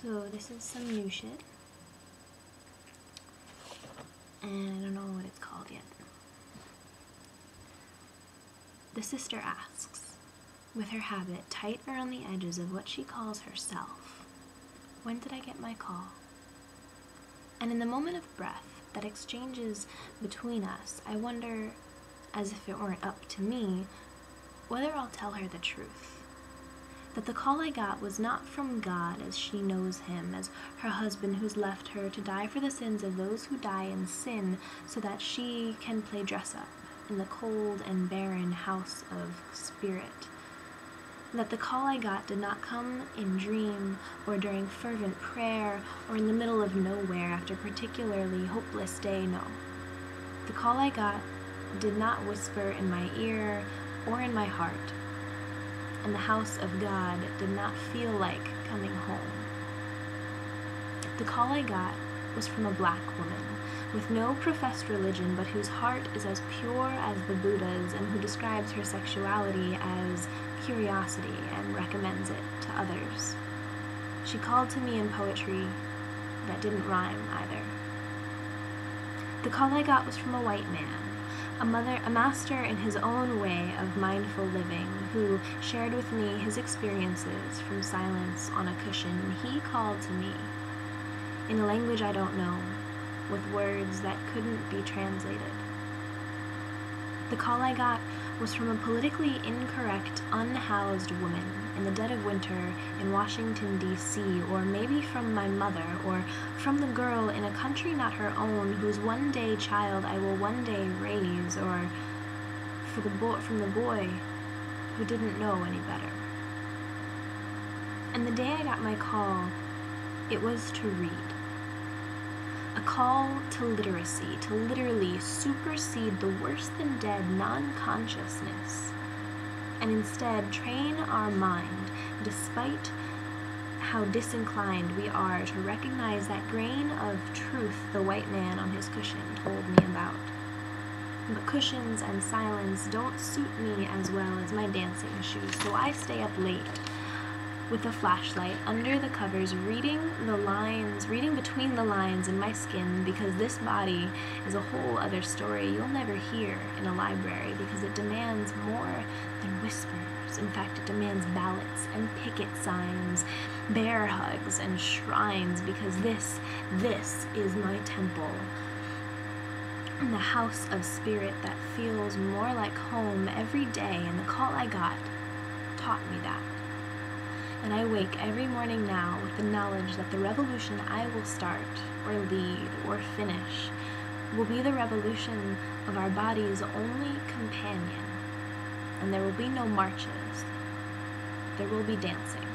So this is some new shit, and I don't know what it's called yet. The sister asks, with her habit tight around the edges of what she calls herself, when did I get my call? And in the moment of breath that exchanges between us, I wonder, as if it weren't up to me, whether I'll tell her the truth. That the call I got was not from God as she knows him, as her husband who's left her to die for the sins of those who die in sin, so that she can play dress-up in the cold and barren house of spirit. That the call I got did not come in dream or during fervent prayer or in the middle of nowhere after a particularly hopeless day, no. The call I got did not whisper in my ear or in my heart, and the house of God did not feel like coming home. The call I got was from a black woman with no professed religion, but whose heart is as pure as the Buddha's, and who describes her sexuality as curiosity and recommends it to others. She called to me in poetry that didn't rhyme either. The call I got was from a white man, a master in his own way of mindful living, who shared with me his experiences from silence on a cushion. He called to me in a language I don't know, with words that couldn't be translated. The call I got was from a politically incorrect, unhoused woman in the dead of winter in Washington, D.C., or maybe from my mother, or from the girl in a country not her own, whose one-day child I will one day raise, or from the boy who didn't know any better. And the day I got my call, it was to read. A call to literacy, to literally supersede the worse-than-dead non-consciousness, and instead train our mind, despite how disinclined we are to recognize that grain of truth the white man on his cushion told me about. But cushions and silence don't suit me as well as my dancing shoes, so I stay up late with a flashlight under the covers, reading between the lines in my skin, because this body is a whole other story you'll never hear in a library, because it demands more than whispers. In fact, it demands ballots and picket signs, bear hugs and shrines, because this is my temple. The house of spirit that feels more like home every day, and the call I got taught me that. And I wake every morning now with the knowledge that the revolution I will start, or lead, or finish, will be the revolution of our body's only companion. And there will be no marches. There will be dancing.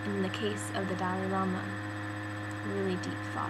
And in the case of the Dalai Lama, really deep thought.